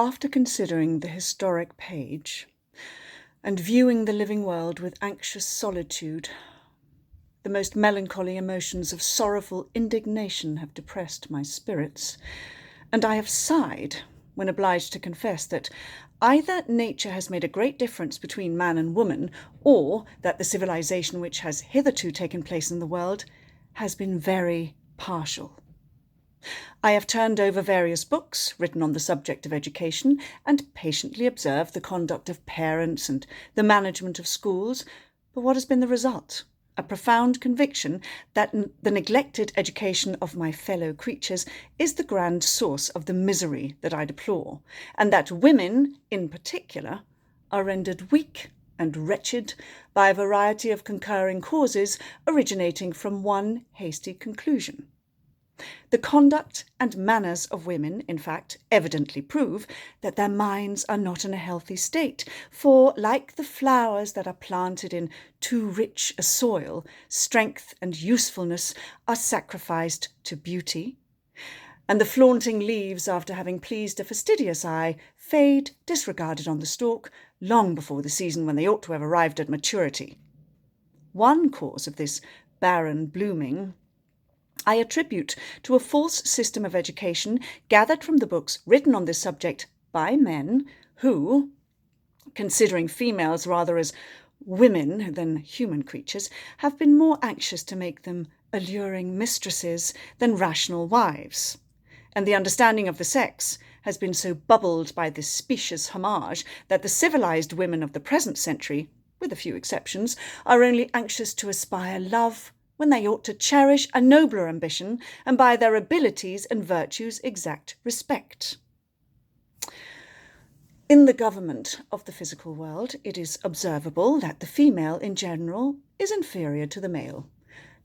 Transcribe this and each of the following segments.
After considering the historic page and viewing the living world with anxious solitude, the most melancholy emotions of sorrowful indignation have depressed my spirits, and I have sighed when obliged to confess that either nature has made a great difference between man and woman, or that the civilization which has hitherto taken place in the world has been very partial. I have turned over various books written on the subject of education and patiently observed the conduct of parents and the management of schools, but what has been the result? A profound conviction that the neglected education of my fellow creatures is the grand source of the misery that I deplore, and that women, in particular, are rendered weak and wretched by a variety of concurring causes originating from one hasty conclusion. The conduct and manners of women, in fact, evidently prove that their minds are not in a healthy state, for, like the flowers that are planted in too rich a soil, strength and usefulness are sacrificed to beauty, and the flaunting leaves, after having pleased a fastidious eye, fade disregarded on the stalk long before the season when they ought to have arrived at maturity. One cause of this barren blooming I attribute to a false system of education gathered from the books written on this subject by men who, considering females rather as women than human creatures, have been more anxious to make them alluring mistresses than rational wives. And the understanding of the sex has been so bubbled by this specious homage that the civilized women of the present century, with a few exceptions, are only anxious to aspire love when they ought to cherish a nobler ambition and by their abilities and virtues exact respect. In the government of the physical world, it is observable that the female in general is inferior to the male.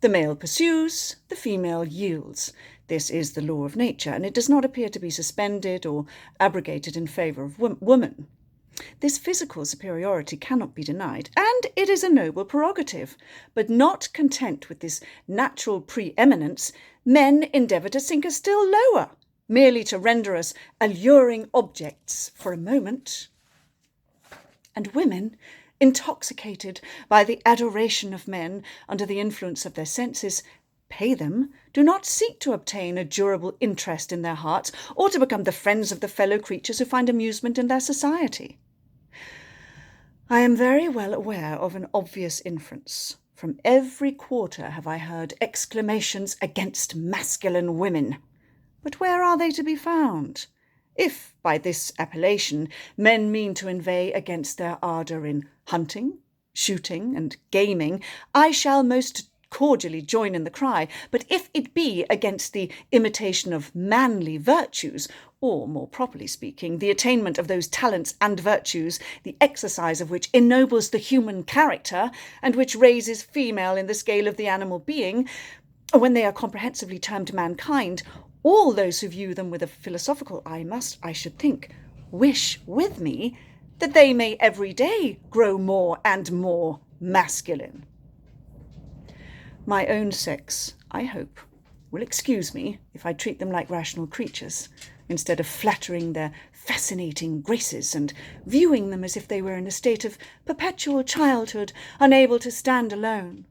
The male pursues, the female yields. This is the law of nature, and it does not appear to be suspended or abrogated in favour of woman. This physical superiority cannot be denied, and it is a noble prerogative. But not content with this natural preeminence, men endeavour to sink us still lower, merely to render us alluring objects for a moment. And women, intoxicated by the adoration of men under the influence of their senses, pay them, do not seek to obtain a durable interest in their hearts, or to become the friends of the fellow creatures who find amusement in their society. I am very well aware of an obvious inference. From every quarter have I heard exclamations against masculine women. But where are they to be found? If, by this appellation, men mean to inveigh against their ardour in hunting, shooting, and gaming, I shall most cordially join in the cry, but if it be against the imitation of manly virtues, or, more properly speaking, the attainment of those talents and virtues, the exercise of which ennobles the human character, and which raises female in the scale of the animal being, when they are comprehensively termed mankind, all those who view them with a philosophical eye must, I should think, wish with me that they may every day grow more and more masculine. My own sex, I hope, will excuse me if I treat them like rational creatures, instead of flattering their fascinating graces and viewing them as if they were in a state of perpetual childhood, unable to stand alone.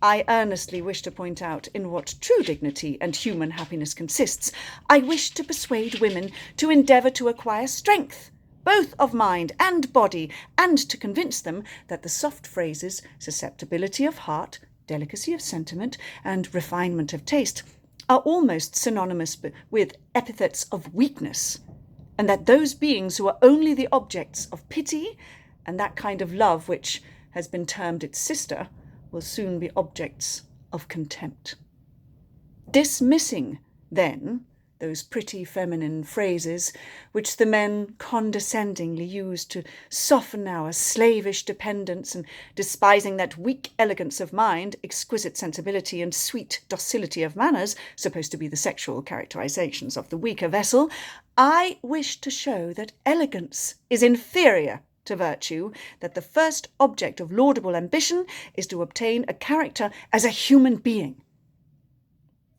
I earnestly wish to point out in what true dignity and human happiness consists. I wish to persuade women to endeavour to acquire strength, both of mind and body, and to convince them that the soft phrases, susceptibility of heart, delicacy of sentiment, and refinement of taste are almost synonymous with epithets of weakness, and that those beings who are only the objects of pity and that kind of love which has been termed its sister will soon be objects of contempt. Dismissing, then, those pretty feminine phrases which the men condescendingly use to soften our slavish dependence, and despising that weak elegance of mind, exquisite sensibility, and sweet docility of manners, supposed to be the sexual characterizations of the weaker vessel, I wish to show that elegance is inferior to virtue, that the first object of laudable ambition is to obtain a character as a human being.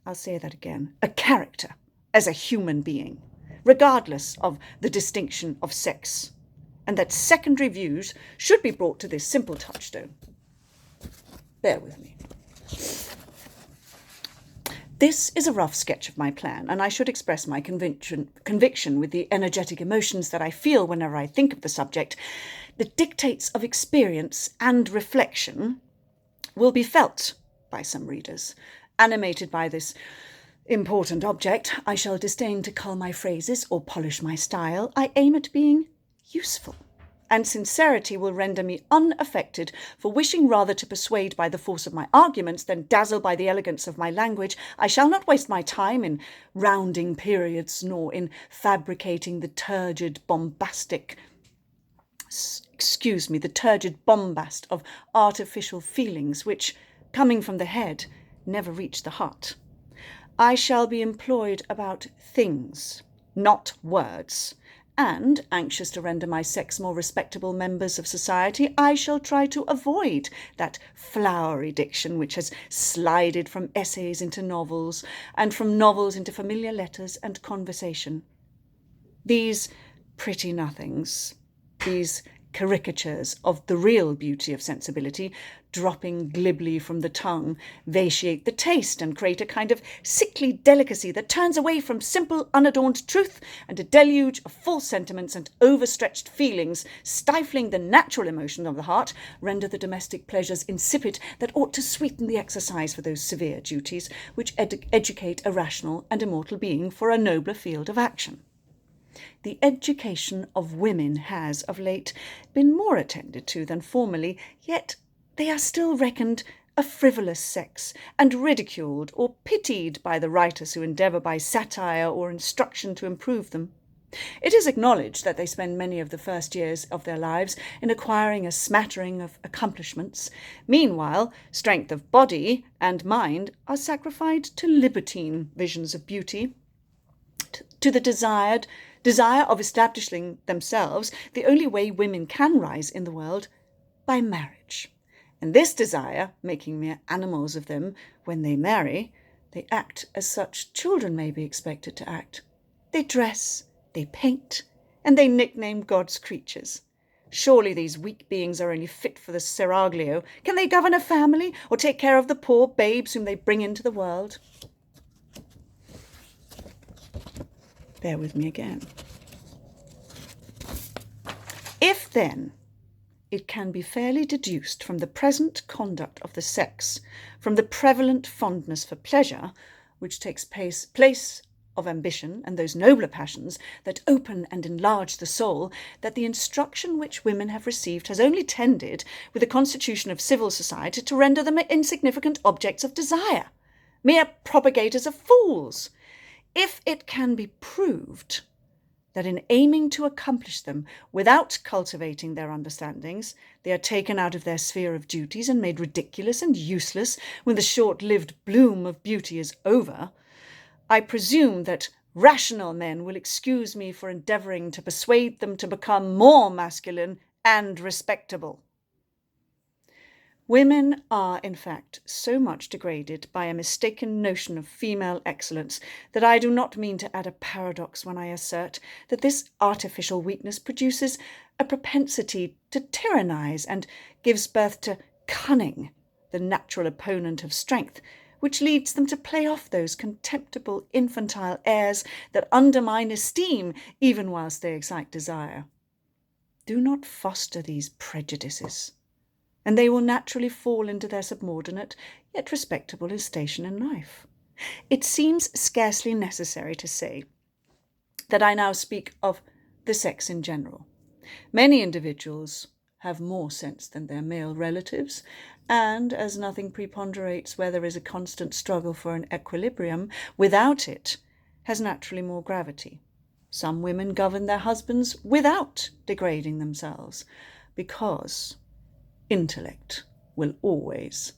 I'll say that again, a character as a human being. regardless of the distinction of sex, and that secondary views should be brought to this simple touchstone. Bear with me. This is a rough sketch of my plan, and I should express my conviction with the energetic emotions that I feel whenever I think of the subject. The dictates of experience and reflection will be felt by some readers. Animated by this important object, I shall disdain to cull my phrases or polish my style. I aim at being useful, and sincerity will render me unaffected, for wishing rather to persuade by the force of my arguments than dazzle by the elegance of my language. I shall not waste my time in rounding periods, nor in fabricating the turgid bombast of artificial feelings which, coming from the head, never reach the heart. I shall be employed about things, not words, and, anxious to render my sex more respectable members of society, I shall try to avoid that flowery diction which has slided from essays into novels, and from novels into familiar letters and conversation. These pretty nothings, these caricatures of the real beauty of sensibility, dropping glibly from the tongue, vitiate the taste and create a kind of sickly delicacy that turns away from simple, unadorned truth, and a deluge of false sentiments and overstretched feelings, stifling the natural emotion of the heart, render the domestic pleasures insipid that ought to sweeten the exercise for those severe duties which educate a rational and immortal being for a nobler field of action. The education of women has, of late, been more attended to than formerly, yet they are still reckoned a frivolous sex, and ridiculed or pitied by the writers who endeavour by satire or instruction to improve them. It is acknowledged that they spend many of the first years of their lives in acquiring a smattering of accomplishments. Meanwhile, strength of body and mind are sacrificed to libertine visions of beauty, to the desire of establishing themselves, the only way women can rise in the world, by marriage. And this desire, making mere animals of them when they marry, they act as such children may be expected to act. They dress, they paint, and they nickname God's creatures. Surely these weak beings are only fit for the seraglio. Can they govern a family, or take care of the poor babes whom they bring into the world? Bear with me again. If, then, it can be fairly deduced from the present conduct of the sex, from the prevalent fondness for pleasure, which takes place of ambition and those nobler passions that open and enlarge the soul, that the instruction which women have received has only tended, with the constitution of civil society, to render them insignificant objects of desire, mere propagators of fools. If it can be proved that in aiming to accomplish them without cultivating their understandings, they are taken out of their sphere of duties and made ridiculous and useless when the short-lived bloom of beauty is over, I presume that rational men will excuse me for endeavouring to persuade them to become more masculine and respectable. Women are, in fact, so much degraded by a mistaken notion of female excellence that I do not mean to add a paradox when I assert that this artificial weakness produces a propensity to tyrannize and gives birth to cunning, the natural opponent of strength, which leads them to play off those contemptible infantile airs that undermine esteem even whilst they excite desire. Do not foster these prejudices, and they will naturally fall into their subordinate, yet respectable station in life. It seems scarcely necessary to say that I now speak of the sex in general. Many individuals have more sense than their male relatives, and as nothing preponderates where there is a constant struggle for an equilibrium, without it has naturally more gravity. Some women govern their husbands without degrading themselves, because intellect will always